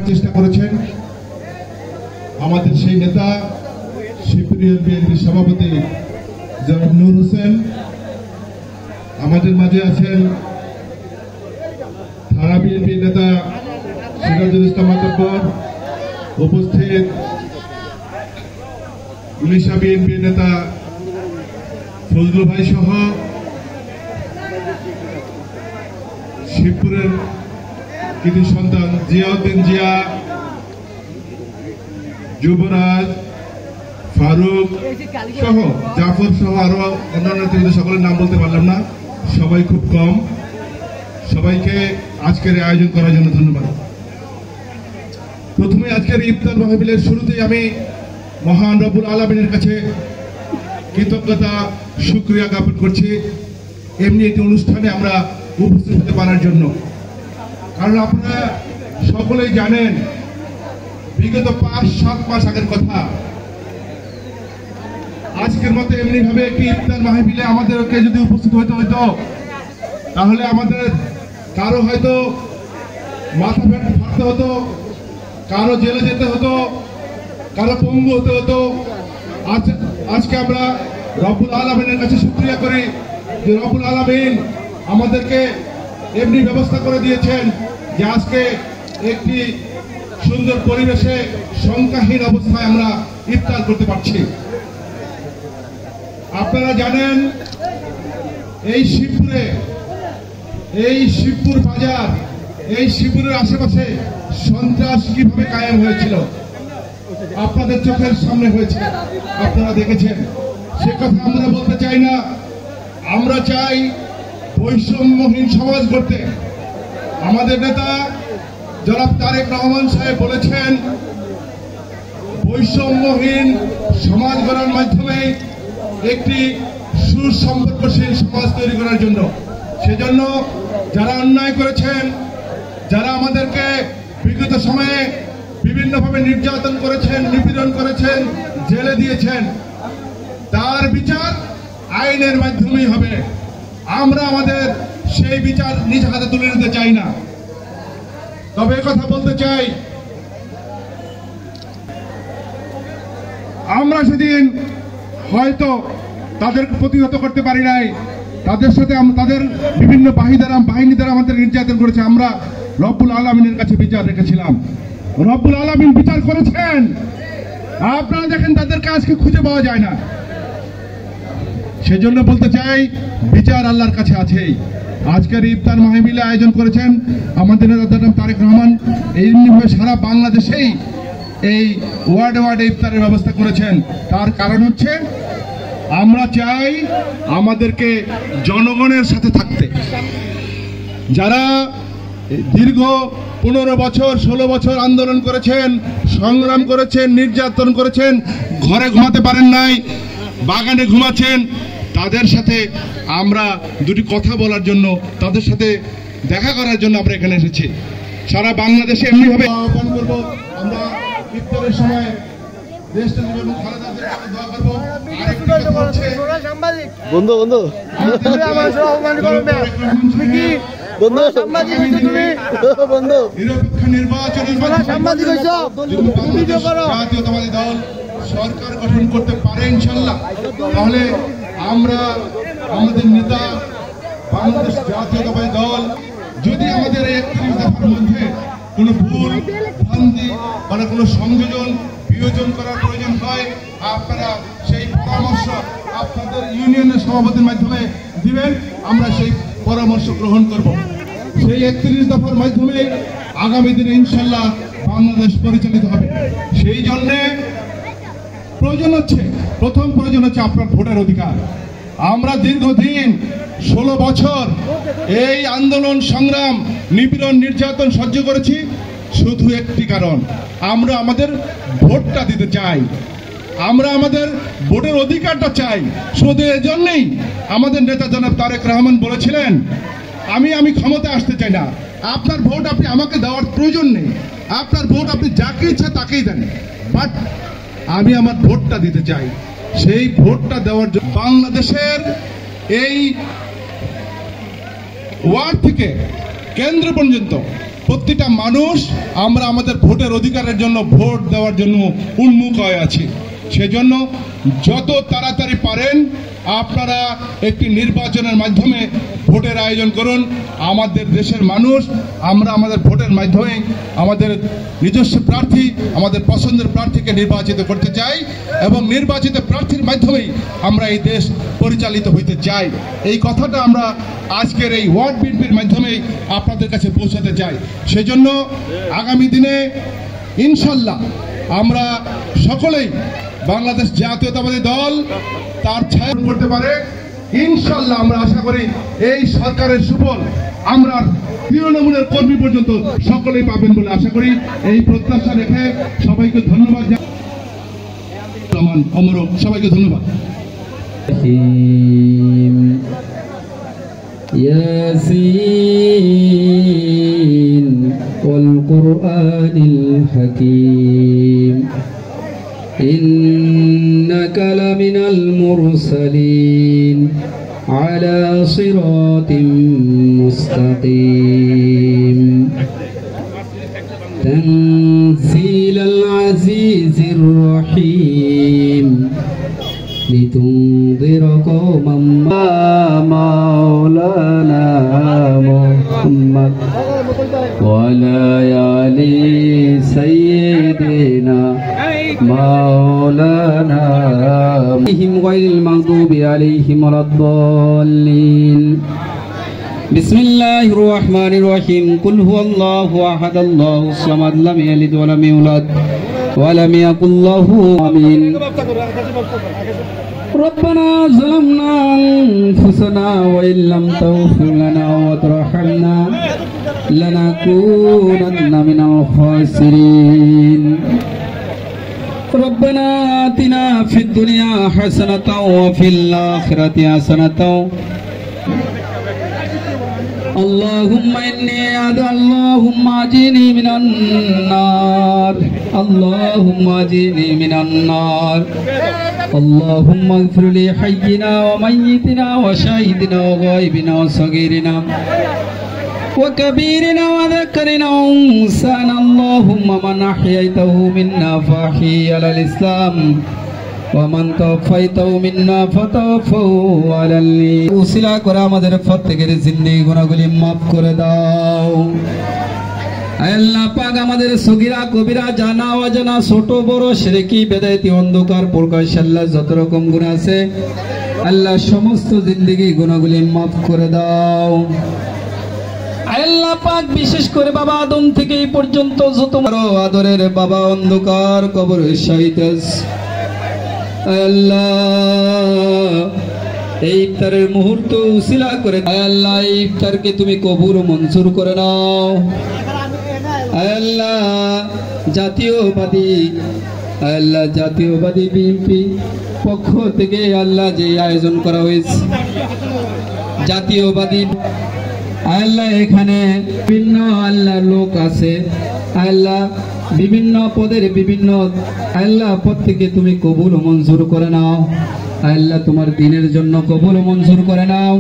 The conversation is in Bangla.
চেষ্টা করেছেন আমাদের সেই নেতা শিবপুর বিএনপির সভাপতি জনাব নূর হোসেন। আমাদের মাঝে আছেন থানা বিএনপির নেতা সিরাজুল ইসলাম মাতব্বর, উপস্থিত উড়িষ্যা বিএনপির নেতা ফজলু ভাই সহ শিবপুরের কৃতি সন্তান জিয়াউদ্দিন জিয়া, যুবরাজ, ফারুক সহ জাফর সহ আরো অন্যান্য সকলের নাম বলতে পারলাম না, সবাই খুব কম। সবাইকে আজকের আয়োজন করার জন্য ধন্যবাদ। প্রথমে আজকের ইফতার মাহফিলের শুরুতেই আমি মহান রব্বুল আলামিনের কাছে কৃতজ্ঞতা শুকরিয়া জ্ঞাপন করছি এমনি একটি অনুষ্ঠানে আমরা উপস্থিত হতে পারার জন্য। কারণ আপনারা সকলেই জানেন বিগত 5-7 মাস আগের কথা, আজকের মতো এমনি ভাবে একটি ইফতার মাহফিলে আমাদেরকে যদি উপস্থিত হইতে হইতো তাহলে আমাদের কারো হয়তো মাথা ফাটতে হতো, কারো জেলে যেতে হতো, কারো পঙ্গু হতে হতো। আজকে আমরা রব্বুল আলামিনের কাছে শুকরিয়া করি যে রব্বুল আলামিন আমাদেরকে এমনি ব্যবস্থা করে দিয়েছেন যে আজকে একটি সুন্দর পরিবেশে সংখ্যাহীন অবস্থায় আমরা ইফতার করতে পারছি। আপনারা জানেন এই শিবপুর বাজার, এই শিবপুরের আশেপাশে সন্ত্রাস কিভাবে কায়েম হয়েছিল আপনাদের চোখের সামনে হয়েছে, আপনারা দেখেছেন। সে কথা আমরা বলতে চাই না, আমরা চাই বৈষম্যহীন সমাজ গড়তে। আমাদের নেতা জনাব তারেক রহমান সাহেব বলেছেন বৈষম্যহীন সমাজ গড়ার মাধ্যমে একটি সুসম্পর্কশীল সমাজ তৈরি করার জন্য। সেজন্য যারা অন্যায় করেছেন, যারা আমাদেরকে বিগত সময়ে বিভিন্নভাবে নির্যাতন করেছেন, নিপীড়ন করেছেন, জেলে দিয়েছেন, তার বিচার আইনের মাধ্যমেই হবে। আমরা আমাদের সেই বিচার নিজ হাতে তুলে নিতে চাই না। তবে কথা বলতে চাই, আমরা সেদিন হয়তো তাদেরকে প্রতিহত করতে পারি নাই, তাদের সাথে তাদের বিভিন্ন বাহিনী দ্বারা আমাদের নির্যাতন করেছে। আমরা রব্বুল আলামিনের কাছে বিচার রেখেছিলাম, রব্বুল আলামিন বিচার করেছেন। আপনারা দেখেন তাদেরকে আজকে খুঁজে পাওয়া যায় না। সেজন্য বলতে চাই বিচার আল্লাহর কাছে আছেই। আজকের ইফতার মাহফিলে আয়োজন করেছেন আমাদের নেতা তারেক রহমান, এইভাবে সারা বাংলাদেশেই এই ওয়ার্ডে ইফতারের ব্যবস্থা করেছেন। তার কারণ হচ্ছে আমরা চাই আমাদেরকে জনগণের সাথে থাকতে। যারা দীর্ঘ 15 বছর 16 বছর আন্দোলন করেছেন, সংগ্রাম করেছেন, নির্যাতন করেছেন, ঘরে ঘুমাতে পারেন নাই, বাগানে ঘুমাচ্ছেন, তাদের সাথে আমরা দুটি কথা বলার জন্য, তাদের সাথে দেখা করার জন্য আমরা এখানে এসেছি। সারা বাংলাদেশে এমনিভাবে আহ্বান করব, আমরা ইফতারের সময় দেশটা এবং খালেদাদের কাছে দোয়া করব। আরেকটি কথা হচ্ছে বন্ধু নিরপেক্ষ নির্বাচনের মাধ্যমে জাতীয়তাবাদী দল সরকার গঠন করতে পারে ইনশাল্লাহ, তাহলে আমরা আমাদের নেতা বাংলাদেশ জাতীয়তাবাদী দল যদি আমাদের 31 দফার মধ্যে কোনো ভুল ভ্রান্তি বা কোনো সংযোজন বিয়োজন করার প্রয়োজন হয়, আপনারা সেই পরামর্শ আপনাদের ইউনিয়নের সভাপতির মাধ্যমে দিবেন, আমরা সেই পরামর্শ গ্রহণ করব। সেই 31 দফার মাধ্যমে আগামী দিনে ইনশাল্লাহ বাংলাদেশ পরিচালিত হবে। সেই জন্যে প্রথম প্রয়োজন হচ্ছে আপনার ভোটের অধিকার। আমরা দীর্ঘদিন 16 বছর এই আন্দোলন সংগ্রাম, নিপীড়ন, নির্যাতন সহ্য করেছি শুধু একটি কারণ, আমরা আমাদের ভোটটা দিতে চাই, আমরা আমাদের ভোটের অধিকারটা চাই। শুধু এজন্যই আমাদের নেতা জনাব তারেক রহমান বলেছিলেন আমি ক্ষমতা আসতে চাই না, আপনার ভোট আপনি আমাকে দেওয়ার প্রয়োজন নেই, আপনার ভোট আপনি যাকে ইচ্ছা তাকেই দেন, বাট আমি আমার ভোটটা দিতে চাই। সেই ভোটটা দেওয়ার জন্য বাংলাদেশের এই ওয়ার্ড থেকে কেন্দ্র পর্যন্ত প্রতিটা মানুষ আমরা আমাদের ভোটের অধিকারের জন্য ভোট দেওয়ার জন্য উন্মুখ হয়ে আছি। সেজন্য যত তাড়াতাড়ি পারেন আপনারা একটি নির্বাচনের মাধ্যমে ভোটের আয়োজন করুন। আমাদের দেশের মানুষ আমরা আমাদের ভোটের মাধ্যমে আমাদের নিজস্ব প্রার্থী, আমাদের পছন্দের প্রার্থীকে নির্বাচিত করতে চাই এবং নির্বাচিত প্রার্থীর মাধ্যমেই আমরা এই দেশ পরিচালিত হইতে চাই। এই কথাটা আমরা আজকের এই ওয়ার্ড বিএনপির মাধ্যমেই আপনাদের কাছে পৌঁছাতে চাই। সেজন্য আগামী দিনে ইনশাল্লাহ আমরা সকলেই বাংলাদেশ জাতীয়তাবাদী দল তার ছায়া করতে পারে। ইনশাল্লাহ আমরা আশা করি এই সরকারের সুফল আমরা তৃণমূলের কর্মী পর্যন্ত সকলেই পাবেন বলে আশা করি। এই প্রত্যাশা রেখে সবাইকে ধন্যবাদ সবাইকে ধন্যবাদ। ইয়াসিন ওয়াল কুরআনিল হাকীম ইন্নাকা লামিনাল মুরসালিন আলা সিরাতিম মুস্তাকিম তানজিলাল আজিজির রহিম লিতুনযিরা কওমান মাওলানা মুহাম্মদ ওয়া আলা আলি সাইয়্যিদিনা মাওলানা আলাইহিম গায়রিল মাগদুবি আলাইহিম ওয়ালাদ-দাল্লিন। বিসমিল্লাহির রহমানির রহিম। কুল হুয়াল্লাহু আহাদ আল্লাহুস সামাদ লাম ইয়ালিদ ওয়া লাম ইউলাদ ওয়া লাম ইয়াকুল লাহু আমিন। ربنا ظلمنا أنفسنا وإن لم تغفر لنا وترحمنا لنكونن من الخاسرين. ربنا آتنا في الدنيا حسنة وفي الآخرة حسنة. اللهم إني أدعو اللهم أجرني من النار اللهم أجرني من النار. اللهم اغفر لي حينا وميتنا وشاهدنا وغائبنا وصغيرنا وكبيرنا وذكرنا وأنثانا. اللهم من أحييته منا فأحيه على الإسلام ومن توفيته منا فتوفه على الإيمان. উসিলা করে আমাদের প্রত্যেকের জিন্দেগি গুনাহগুলি মাফ করে দাও। আল্লাহ পাক আমাদের সগীরা কবিরা জানা অজানা ছোট বড় শিরকি বেদায়েতি অন্ধকার প্রকাশ আল্লাহ যত রকম গুনাহ আছে আল্লাহ সমস্ত জিন্দেগি গুনাহগুলি মাফ করে দাও। আল্লাহ পাক বিশেষ করে বাবা আদম থেকে এই পর্যন্ত যত আদরের বাবা অন্ধকার কবরে শহীদ আল্লাহ এই ইফতারের মুহূর্ত উসিলা করে আল্লাহ এই ইফতারকে তুমি কবুল ও মঞ্জুর করে নাও। আল্লাহ জাতীয়বাদী বিএনপি পক্ষ থেকে আল্লাহ যে আয়োজন করা হয়েছে জাতীয়বাদী আল্লাহ এখানে বিভিন্ন আল্লাহ লোক আছে আল্লাহ বিভিন্ন পদের বিভিন্ন আল্লাহ পদ থেকে তুমি কবুল ও মঞ্জুর করে নাও। আল্লাহ তোমার দিনের জন্য কবুল ও মঞ্জুর করে নাও।